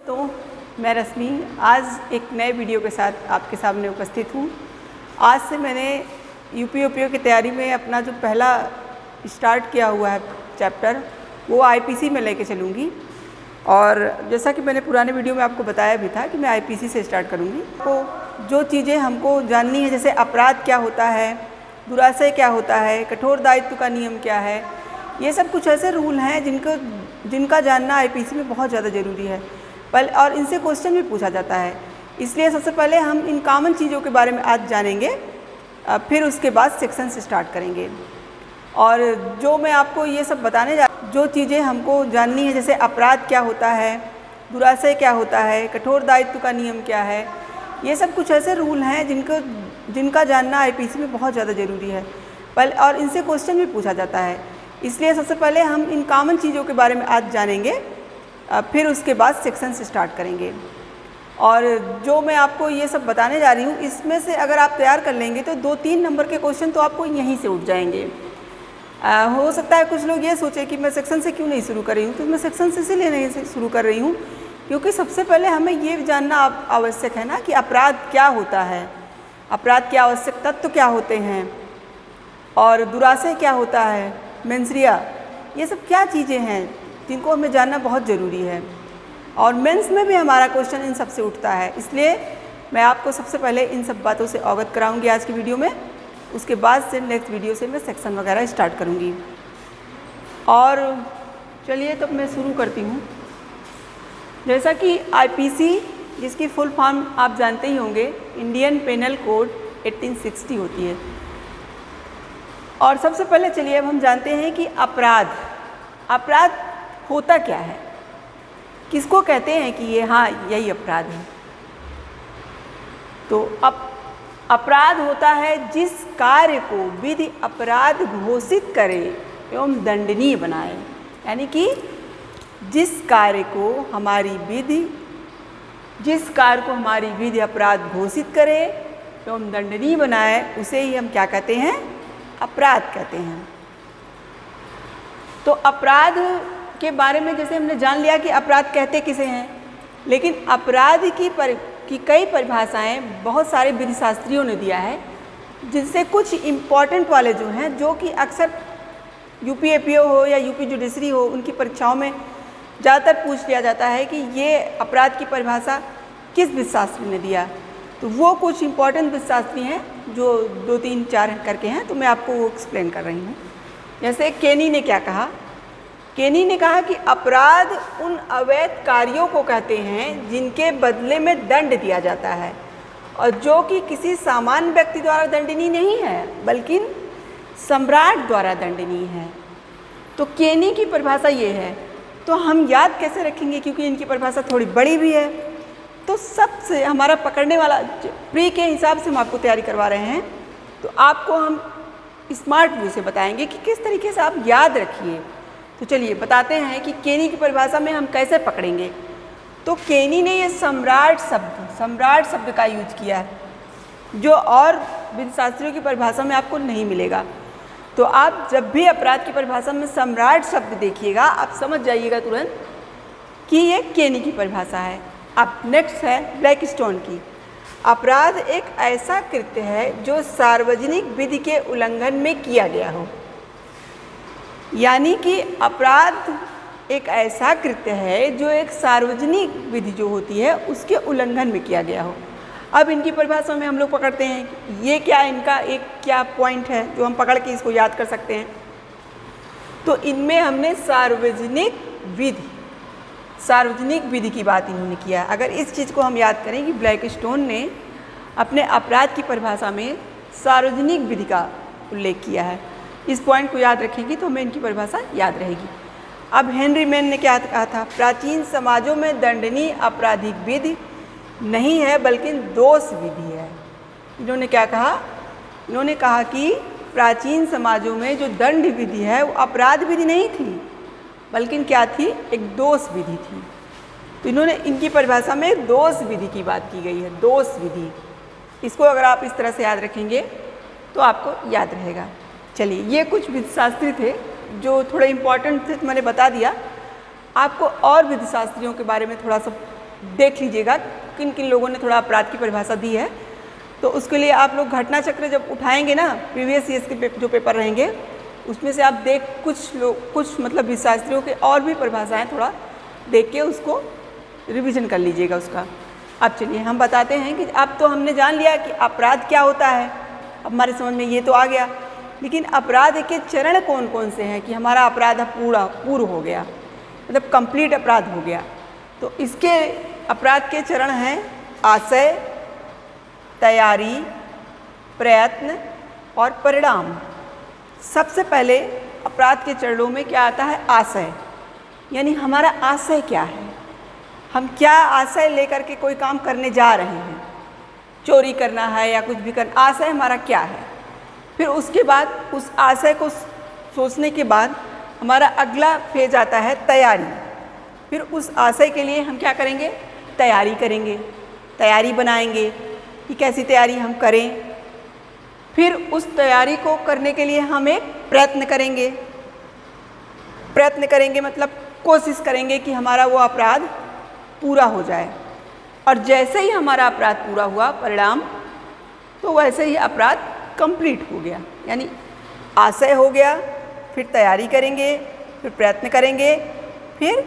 तो मैं रश्मि आज एक नए वीडियो के साथ आपके सामने उपस्थित हूँ। आज से मैंने यूपी ओपीओ की तैयारी में अपना जो पहला स्टार्ट किया हुआ है चैप्टर वो आईपीसी में लेके चलूँगी। और जैसा कि मैंने पुराने वीडियो में आपको बताया भी था कि मैं आईपीसी से स्टार्ट करूँगी। तो जो चीज़ें हमको जाननी है, जैसे अपराध क्या होता है, दुराशय क्या होता है, कठोर दायित्व का नियम क्या है, ये सब कुछ ऐसे रूल हैं जिनका जानना आईपीसी में बहुत ज़्यादा ज़रूरी है। और इनसे क्वेश्चन भी पूछा जाता है। इसलिए सबसे पहले हम इन कॉमन चीज़ों के बारे में आज जानेंगे, फिर उसके बाद सेक्शन से स्टार्ट करेंगे। और जो मैं आपको ये सब बताने जो चीज़ें हमको जाननी है, जैसे अपराध क्या होता है, दुराशय क्या होता है, कठोर दायित्व का नियम क्या है, ये सब कुछ ऐसे रूल हैं जिनका जानना आईपीसी में बहुत ज़्यादा ज़रूरी है। और इनसे क्वेश्चन भी पूछा जाता है। इसलिए सबसे पहले हम इन कॉमन चीज़ों के बारे में आज जानेंगे, फिर उसके बाद सेक्शन से स्टार्ट करेंगे। और जो मैं आपको ये सब बताने जा रही हूँ, इसमें से अगर आप तैयार कर लेंगे तो 2-3 नंबर के क्वेश्चन तो आपको यहीं से उठ जाएंगे। हो सकता है कुछ लोग ये सोचे कि मैं सेक्शन से क्यों नहीं शुरू कर रही हूँ, तो मैं सेक्शन से इसलिए नहीं शुरू कर रही हूँ क्योंकि सबसे पहले हमें ये जानना आवश्यक है ना कि अपराध क्या होता है, अपराध के आवश्यक तत्व क्या होते हैं, और दुराशय क्या होता है, मेंसरिया, ये सब क्या चीज़ें हैं जिनको हमें जानना बहुत ज़रूरी है। और मेंस में भी हमारा क्वेश्चन इन सब से उठता है। इसलिए मैं आपको सबसे पहले इन सब बातों से अवगत कराऊंगी आज की वीडियो में। उसके बाद से नेक्स्ट वीडियो से मैं सेक्शन वगैरह स्टार्ट करूंगी। और चलिए तब मैं शुरू करती हूँ। जैसा कि आईपीसी, जिसकी फुल फॉर्म आप जानते ही होंगे, इंडियन पेनल कोड 1860 होती है। और सबसे पहले चलिए अब हम जानते हैं कि अपराध होता क्या है, किसको कहते हैं कि ये हाँ यही अपराध है। तो अपराध होता है जिस कार्य को विधि अपराध घोषित करे एवं दंडनीय बनाए। यानी कि जिस कार्य को हमारी विधि अपराध घोषित करे एवं दंडनीय बनाए, उसे ही हम क्या कहते हैं, अपराध कहते हैं। तो अपराध के बारे में जैसे हमने जान लिया कि अपराध कहते किसे हैं, लेकिन अपराध की कई परिभाषाएं बहुत सारे विधिशास्त्रियों ने दिया है, जिनसे कुछ इम्पॉर्टेंट वाले जो हैं, जो कि अक्सर यूपी एपीओ हो या यूपी जुडिशरी हो, उनकी परीक्षाओं में ज़्यादातर पूछ लिया जाता है कि ये अपराध की परिभाषा किस विधिशास्त्री ने दिया। तो वो कुछ इम्पॉर्टेंट विधिशास्त्री हैं जो 2-3-4 करके हैं, तो मैं आपको वो एक्सप्लेन कर रही हूँ। जैसे केनी ने क्या कहा, केनी ने कहा कि अपराध उन अवैध कार्यों को कहते हैं जिनके बदले में दंड दिया जाता है और जो कि किसी सामान्य व्यक्ति द्वारा दंडनीय नहीं है बल्कि सम्राट द्वारा दंडनीय है। तो केनी की परिभाषा ये है। तो हम याद कैसे रखेंगे, क्योंकि इनकी परिभाषा थोड़ी बड़ी भी है। तो सबसे हमारा पकड़ने वाला प्री के हिसाब से हम आपको तैयारी करवा रहे हैं, तो आपको हम स्मार्ट व्यू से बताएंगे कि किस तरीके से आप याद रखिए। तो चलिए बताते हैं कि केनी की परिभाषा में हम कैसे पकड़ेंगे। तो केनी ने ये सम्राट शब्द का यूज किया है, जो और विधिशास्त्रियों की परिभाषा में आपको नहीं मिलेगा। तो आप जब भी अपराध की परिभाषा में सम्राट शब्द देखिएगा, आप समझ जाइएगा तुरंत कि ये केनी की परिभाषा है। अब नेक्स्ट है ब्लैकस्टोन की। अपराध एक ऐसा कृत्य है जो सार्वजनिक विधि के उल्लंघन में किया गया हो। यानी कि अपराध एक ऐसा कृत्य है जो एक सार्वजनिक विधि जो होती है उसके उल्लंघन में किया गया हो। अब इनकी परिभाषा में हम लोग पकड़ते हैं ये क्या, इनका एक क्या पॉइंट है जो हम पकड़ के इसको याद कर सकते हैं। तो इनमें हमने सार्वजनिक विधि की बात इन्होंने किया। अगर इस चीज़ को हम याद करें कि ब्लैकस्टोन ने अपने अपराध की परिभाषा में सार्वजनिक विधि का उल्लेख किया है, इस पॉइंट को याद रखेंगे तो हमें इनकी परिभाषा याद रहेगी। अब हेनरी मैन ने क्या कहा था, प्राचीन समाजों में दंडनीय आपराधिक विधि नहीं है बल्कि दोष विधि है। इन्होंने क्या कहा, इन्होंने कहा कि प्राचीन समाजों में जो दंड विधि है वो अपराध विधि नहीं थी बल्कि क्या थी, एक दोष विधि थी। तो इन्होंने इनकी परिभाषा में दोष विधि की बात की गई है, दोष विधि। इसको अगर आप इस तरह से याद रखेंगे तो आपको याद रहेगा। चलिए, ये कुछ विधिशास्त्री थे जो थोड़े इम्पॉर्टेंट थे, तो मैंने बता दिया। आपको और विधिशास्त्रियों के बारे में थोड़ा सा देख लीजिएगा किन किन लोगों ने थोड़ा अपराध की परिभाषा दी है। तो उसके लिए आप लोग घटना चक्र जब उठाएंगे ना, प्रीवियस ईयर्स के जो पेपर रहेंगे उसमें से आप कुछ मतलब शास्त्रियों के और भी परिभाषाएं थोड़ा देख के उसको रिवीजन कर लीजिएगा उसका। अब चलिए हम बताते हैं कि अब तो हमने जान लिया कि अपराध क्या होता है, अब हमारे समझ में ये तो आ गया, लेकिन अपराध के चरण कौन कौन से हैं कि हमारा अपराध पूर्ण हो गया, मतलब कंप्लीट अपराध हो गया। तो इसके अपराध के चरण हैं आशय, तैयारी, प्रयत्न और परिणाम। सबसे पहले अपराध के चरणों में क्या आता है? आशय, यानी हमारा आशय क्या है, हम क्या आशय लेकर के कोई काम करने जा रहे हैं, चोरी करना है या कुछ भी करना, आशय हमारा क्या है। फिर उसके बाद उस आशय को सोचने के बाद हमारा अगला फेज आता है तैयारी। फिर उस आशय के लिए हम क्या करेंगे? तैयारी करेंगे, तैयारी बनाएंगे कि कैसी तैयारी हम करें। फिर उस तैयारी को करने के लिए हम एक प्रयत्न करेंगे, मतलब कोशिश करेंगे कि हमारा वो अपराध पूरा हो जाए। और जैसे ही हमारा अपराध पूरा हुआ परिणाम, तो वैसे ही अपराध कंप्लीट हो गया, यानी आशय हो गया, फिर तैयारी करेंगे, फिर प्रयत्न करेंगे, फिर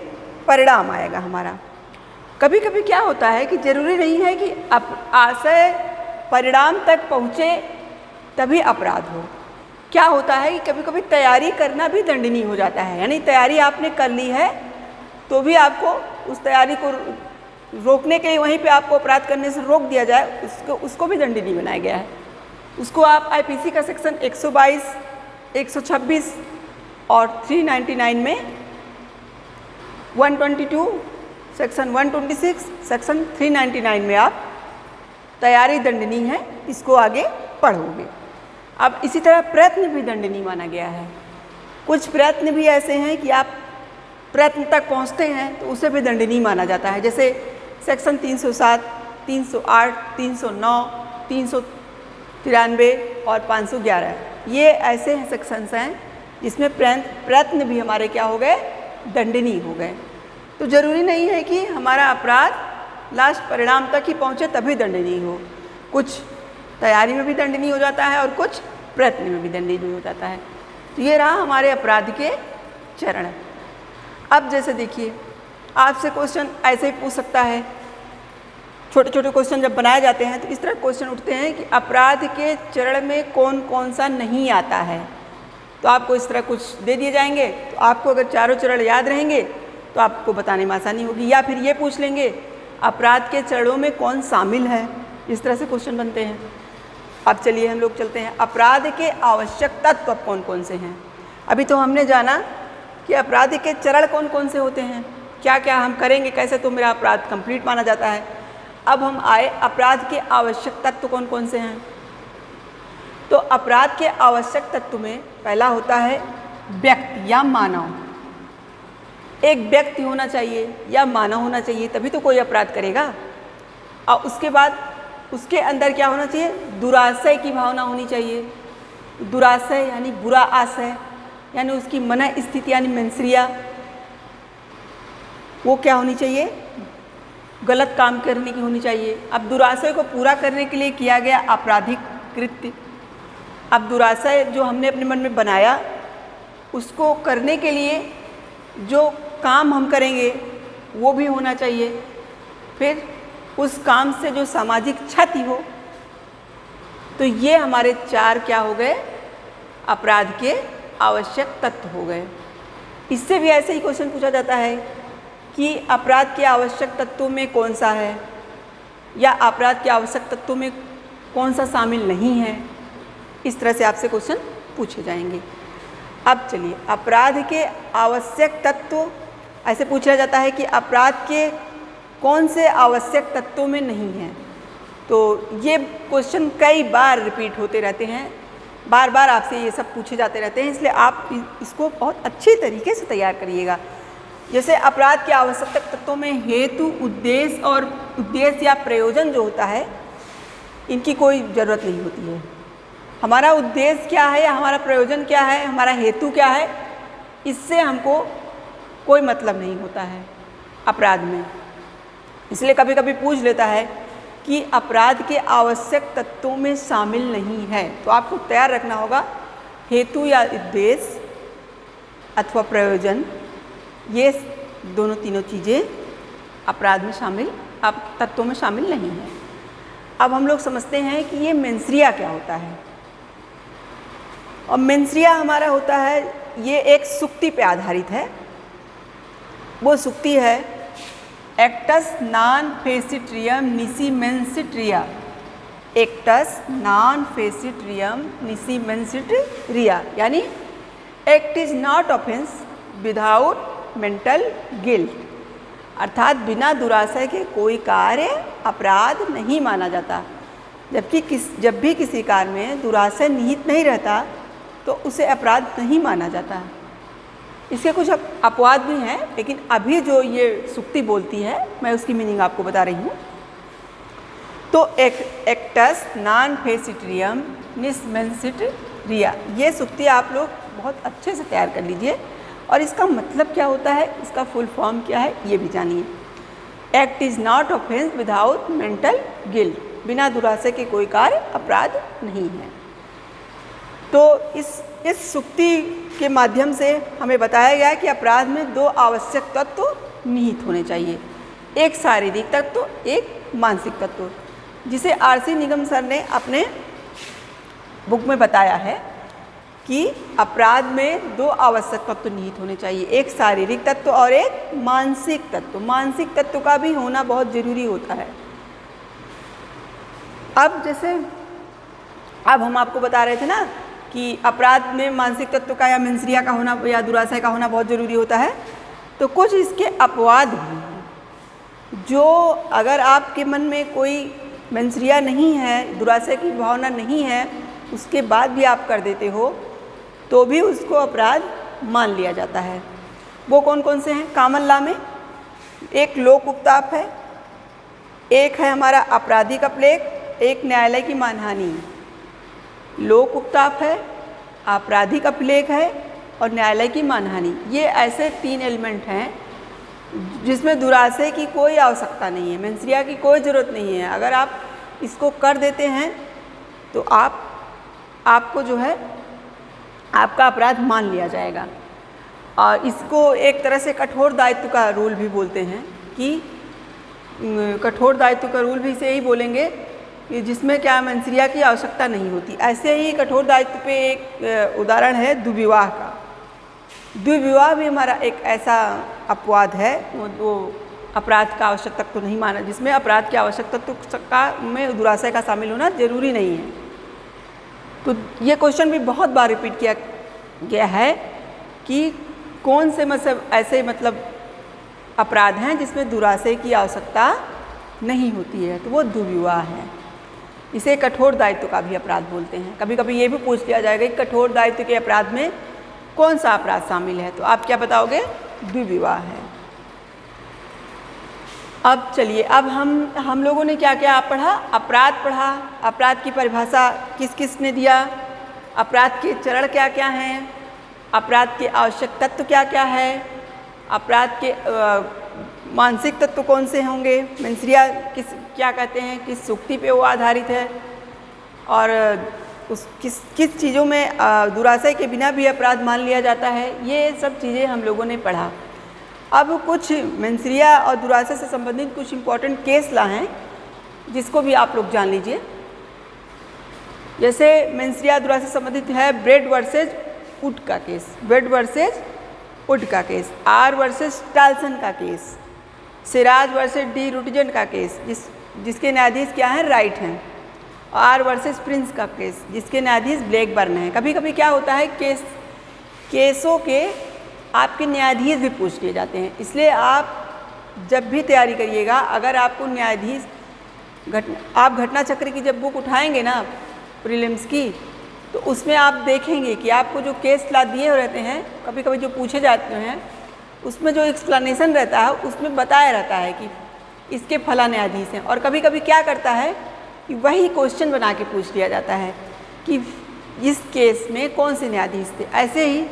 परिणाम आएगा हमारा। कभी कभी क्या होता है कि ज़रूरी नहीं है कि आशय परिणाम तक पहुँचे तभी अपराध हो। क्या होता है कि कभी कभी तैयारी करना भी दंडनीय हो जाता है, यानी तैयारी आपने कर ली है तो भी आपको उस तैयारी को रोकने के लिए वहीं पे आपको अपराध करने से रोक दिया जाए, उसको भी दंडनीय बनाया गया है। उसको आप आईपीसी का सेक्शन 122, 126 और 399 में 122, सेक्शन 126, सेक्शन 399 में आप तैयारी दंडनीय है, इसको आगे पढ़ोगे। अब इसी तरह प्रयत्न भी दंडनीय माना गया है। कुछ प्रयत्न भी ऐसे हैं कि आप प्रयत्न तक पहुंचते हैं तो उसे भी दंडनीय माना जाता है, जैसे सेक्शन 307, 308, 309, 393 और 511। ये ऐसे सेक्शंस हैं जिसमें प्रयत्न भी हमारे क्या हो गए? दंडनीय हो गए। तो ज़रूरी नहीं है कि हमारा अपराध लास्ट परिणाम तक ही पहुँचे तभी दंडनीय हो। कुछ तैयारी में भी दंडनीय हो जाता है और कुछ प्रयत्न में भी दंडनीय हो जाता है। तो ये रहा हमारे अपराध के चरण। अब जैसे देखिए, आपसे क्वेश्चन ऐसे ही पूछ सकता है, छोटे छोटे क्वेश्चन जब बनाए जाते हैं तो इस तरह क्वेश्चन उठते हैं कि अपराध के चरण में कौन कौन सा नहीं आता है। तो आपको इस तरह कुछ दे दिए जाएंगे, तो आपको अगर चारों चरण याद रहेंगे तो आपको बताने में आसानी होगी। या फिर ये पूछ लेंगे अपराध के चरणों में कौन शामिल है, इस तरह से क्वेश्चन बनते हैं। अब चलिए हम लोग चलते हैं, अपराध के आवश्यक तत्व कौन कौन से हैं। अभी तो हमने जाना कि अपराध के चरण कौन कौन से होते हैं, क्या क्या हम करेंगे, कैसे तो मेरा अपराध कंप्लीट माना जाता है। अब हम आए अपराध के आवश्यक तत्व कौन कौन से हैं। तो अपराध के आवश्यक तत्व में पहला होता है व्यक्ति या मानव। एक व्यक्ति होना चाहिए या मानव होना चाहिए, तभी तो कोई अपराध करेगा। और उसके बाद उसके अंदर क्या होना चाहिए? दुराशय की भावना होनी चाहिए। दुराशय यानी बुरा आशय, यानी उसकी मन स्थिति यानी मेंसरिया वो क्या होनी चाहिए? गलत काम करने की होनी चाहिए। अब दुराशय को पूरा करने के लिए किया गया आपराधिक कृत्य। अब दुराशय जो हमने अपने मन में बनाया उसको करने के लिए जो काम हम करेंगे वो भी होना चाहिए। फिर उस काम से जो सामाजिक क्षति हो। तो ये हमारे चार क्या हो गए? अपराध के आवश्यक तत्व हो गए। इससे भी ऐसे ही क्वेश्चन पूछा जाता है कि अपराध के आवश्यक तत्वों में कौन सा है, या अपराध के आवश्यक तत्वों में कौन सा शामिल नहीं है। इस तरह से आपसे क्वेश्चन पूछे जाएंगे। अब चलिए, अपराध के आवश्यक तत्व ऐसे पूछा जाता है कि अपराध के कौन से आवश्यक तत्वों में नहीं है। तो ये क्वेश्चन कई बार रिपीट होते रहते हैं, बार बार आपसे ये सब पूछे जाते रहते हैं, इसलिए आप इसको बहुत अच्छे तरीके से तैयार करिएगा। जैसे अपराध के आवश्यक तत्वों में हेतु, उद्देश्य और उद्देश्य या प्रयोजन जो होता है, इनकी कोई ज़रूरत नहीं होती है। हमारा उद्देश्य क्या है या हमारा प्रयोजन क्या है, हमारा हेतु क्या है, इससे हमको कोई मतलब नहीं होता है अपराध में। इसलिए कभी कभी पूछ लेता है कि अपराध के आवश्यक तत्वों में शामिल नहीं है, तो आपको तैयार रखना होगा हेतु या उद्देश्य अथवा प्रयोजन, ये दोनों तीनों चीज़ें अपराध में शामिल तत्वों में शामिल नहीं है। अब हम लोग समझते हैं कि ये मेंसरिया क्या होता है। और मेंसरिया हमारा होता है, ये एक सुक्ति पे आधारित है। वो सुक्ति है एक्टस नॉन फेसिट्रियम निसी मेंसिट्रिया, एक्टस नॉन फेसिट्रियम निसी मेंसिट्रिया, यानी act is not offence without mental guilt, अर्थात बिना दुराशय के कोई कार्य अपराध नहीं माना जाता। जब भी किसी कार्य में दुराशय निहित नहीं रहता तो उसे अपराध नहीं माना जाता। इसके कुछ अपवाद भी हैं, लेकिन अभी जो ये सुक्ति बोलती है मैं उसकी मीनिंग आपको बता रही हूँ। तो एक्टस नॉन फेसिट्रियम निस मेंसिट्रिया, ये सुक्ति आप लोग बहुत अच्छे से तैयार कर लीजिए। और इसका मतलब क्या होता है, इसका फुल फॉर्म क्या है, ये भी जानिए। Act is not offence without mental guilt, बिना दुराशय के कोई कार्य अपराध नहीं है। तो इस सुक्ति के माध्यम से हमें बताया गया कि अपराध में दो आवश्यक तत्व निहित होने चाहिए, एक शारीरिक तत्व, एक मानसिक तत्व, जिसे आरसी निगम सर ने अपने बुक में बताया है कि अपराध में दो आवश्यक तत्व निहित होने चाहिए, एक शारीरिक तत्व और एक मानसिक तत्व। मानसिक तत्व का भी होना बहुत जरूरी होता है। अब हम आपको बता रहे थे ना कि अपराध में मानसिक तत्व का या मेंसरिया का होना या दुराशय का होना बहुत ज़रूरी होता है। तो कुछ इसके अपवाद भी हैं, जो अगर आपके मन में कोई मेंसरिया नहीं है, दुराशय की भावना नहीं है, उसके बाद भी आप कर देते हो तो भी उसको अपराध मान लिया जाता है। वो कौन कौन से हैं? कॉमन लॉ में एक लोक उपताप है, एक है हमारा आपराधिक अपलेख, एक न्यायालय की मानहानि। लोक उपताप है, आपराधिक अपलेख है और न्यायालय की मानहानि। ये ऐसे तीन एलिमेंट हैं जिसमें दुराशय की कोई आवश्यकता नहीं है, मेंसरिया की कोई ज़रूरत नहीं है। अगर आप इसको कर देते हैं तो आपको जो है आपका अपराध मान लिया जाएगा। और इसको एक तरह से कठोर दायित्व का रूल भी बोलते हैं कि कठोर दायित्व का रूल भी इसे ही बोलेंगे कि जिसमें क्या मेंसरिया की आवश्यकता नहीं होती। ऐसे ही कठोर दायित्व पे एक उदाहरण है दुर्विवाह का। दुर्विवाह भी हमारा एक ऐसा अपवाद है, वो अपराध का आवश्यक तत्व नहीं माना, जिसमें अपराध के आवश्यक तत्व का में दुराशय का शामिल होना जरूरी नहीं है। तो ये क्वेश्चन भी बहुत बार रिपीट किया गया है कि कौन से ऐसे अपराध हैं जिसमें दुराशय की आवश्यकता नहीं होती है, तो वो दुर्विवाह है। इसे कठोर दायित्व का भी अपराध बोलते हैं। कभी कभी ये भी पूछ लिया जाएगा कि कठोर दायित्व के अपराध में कौन सा अपराध शामिल है, तो आप क्या बताओगे? दुर्विवाह है। अब चलिए, अब हम लोगों ने क्या क्या पढ़ा? अपराध पढ़ा। अपराध की परिभाषा किस किस ने दिया, अपराध के चरण क्या क्या हैं, अपराध के आवश्यक तत्व क्या क्या है, अपराध के मानसिक तत्व कौन से होंगे, मेंसरिया क्या कहते हैं, किस सुक्ति पे वो आधारित है, और किस चीज़ों में दुराशय के बिना भी अपराध मान लिया जाता है। ये सब चीज़ें हम लोगों ने पढ़ा। अब कुछ मेंसरिया और दुराशय से संबंधित कुछ इम्पॉर्टेंट केस ला हैं जिसको भी आप लोग जान लीजिए। जैसे मेंसरिया दुराशय से संबंधित है ब्रेड वर्सेज वुड का केस, ब्रेड वर्सेज वुड का केस, आर वर्सेज टाल्सन का केस, सिराज वर्सेज डी रुटजन का केस जिसके न्यायाधीश क्या हैं? राइट हैं, आर वर्सेज प्रिंस का केस जिसके न्यायाधीश ब्लैकबर्न हैं। कभी कभी क्या होता है केसों के आपके न्यायाधीश भी पूछ लिए जाते हैं, इसलिए आप जब भी तैयारी करिएगा, अगर आपको न्यायाधीश आप घटना चक्र की जब बुक उठाएंगे ना प्रीलिम्स की, तो उसमें आप देखेंगे कि आपको जो केस ला दिए रहते हैं, कभी कभी जो पूछे जाते हैं, उसमें जो एक्सप्लेनेशन रहता है उसमें बताया रहता है कि इसके फला न्यायाधीश हैं। और कभी कभी क्या करता है कि वही क्वेश्चन बना के पूछ लिया जाता है कि इस केस में कौन से न्यायाधीश थे। ऐसे ही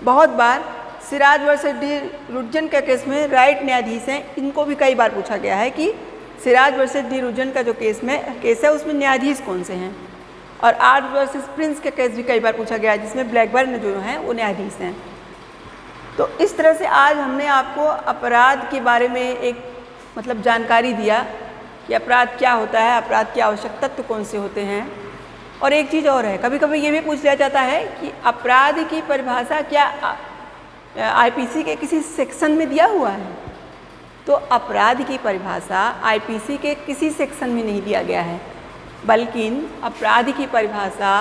बहुत बार सिराज वर्सेस डी रुर्जन के केस में राइट न्यायाधीश हैं, इनको भी कई बार पूछा गया है कि सिराज वर्सेस डी रुर्जन का जो केस है उसमें न्यायाधीश कौन से हैं। और आर वर्सेस प्रिंस का केस भी कई बार पूछा गया है, जिसमें ब्लैकबर्न जो हैं वो न्यायाधीश हैं। तो इस तरह से आज हमने आपको अपराध के बारे में एक मतलब जानकारी दिया कि अपराध क्या होता है, अपराध के आवश्यक तत्व कौन से होते हैं। और एक चीज़ और है, कभी कभी ये भी पूछ लिया जाता है कि अपराध की परिभाषा क्या आईपीसी के किसी सेक्शन में दिया हुआ है। तो अपराध की परिभाषा आईपीसी के किसी सेक्शन में नहीं दिया गया है, बल्कि अपराध की परिभाषा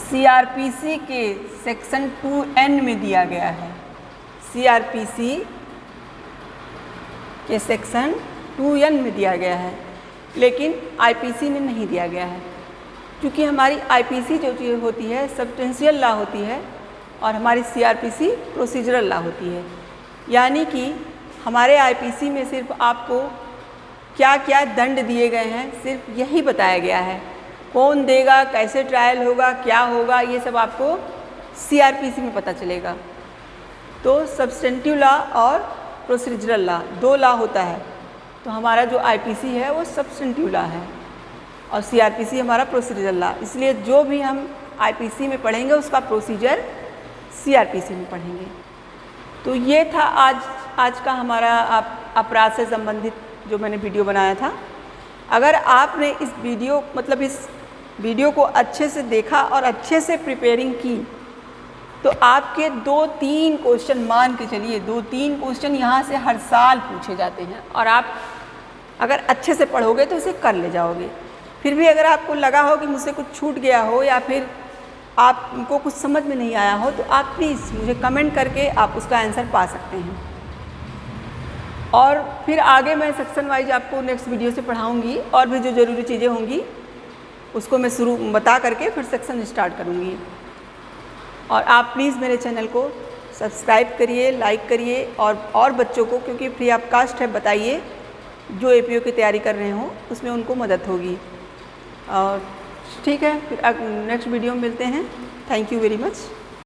सीआरपीसी के सेक्शन 2N में दिया गया है। सीआरपीसी के सेक्शन 2N में दिया गया है, लेकिन आईपीसी में नहीं दिया गया है, क्योंकि हमारी आईपीसी जो चीज़ होती है सब्सटेंशियल लॉ होती है और हमारी सीआरपीसी प्रोसीजरल लॉ होती है। यानी कि हमारे आईपीसी में सिर्फ आपको क्या क्या दंड दिए गए हैं सिर्फ यही बताया गया है, कौन देगा, कैसे ट्रायल होगा, क्या होगा, ये सब आपको सीआरपीसी में पता चलेगा। तो सब्सटेंटिव लॉ और प्रोसीजरल लॉ 2 लॉ होता है। तो हमारा जो आईपीसी है वो सब्सटेंटिव लॉ है और सीआरपीसी हमारा प्रोसीजरल लॉ। इसलिए जो भी हम आईपीसी में पढ़ेंगे उसका प्रोसीजर सीआरपीसी में पढ़ेंगे। तो ये था आज का हमारा अपराध से संबंधित जो मैंने वीडियो बनाया था। अगर आपने इस वीडियो को अच्छे से देखा और अच्छे से प्रिपेयरिंग की तो आपके 2-3 क्वेश्चन, मान के चलिए 2-3 क्वेश्चन यहाँ से हर साल पूछे जाते हैं और आप अगर अच्छे से पढ़ोगे तो इसे कर ले जाओगे। फिर भी अगर आपको लगा हो कि मुझसे कुछ छूट गया हो या फिर आपको कुछ समझ में नहीं आया हो तो आप प्लीज़ मुझे कमेंट करके आप उसका आंसर पा सकते हैं। और फिर आगे मैं सेक्शन वाइज आपको नेक्स्ट वीडियो से पढ़ाऊँगी और भी जो ज़रूरी चीज़ें होंगी उसको मैं बता करके फिर सेक्शन स्टार्ट करूँगी। और आप प्लीज़ मेरे चैनल को सब्सक्राइब करिए, लाइक करिए और बच्चों को, क्योंकि फ्री ऑफ कास्ट है, बताइए जो एपीओ की तैयारी कर रहे हों उसमें उनको मदद होगी। और ठीक है, फिर नेक्स्ट वीडियो में मिलते हैं। Thank you very much.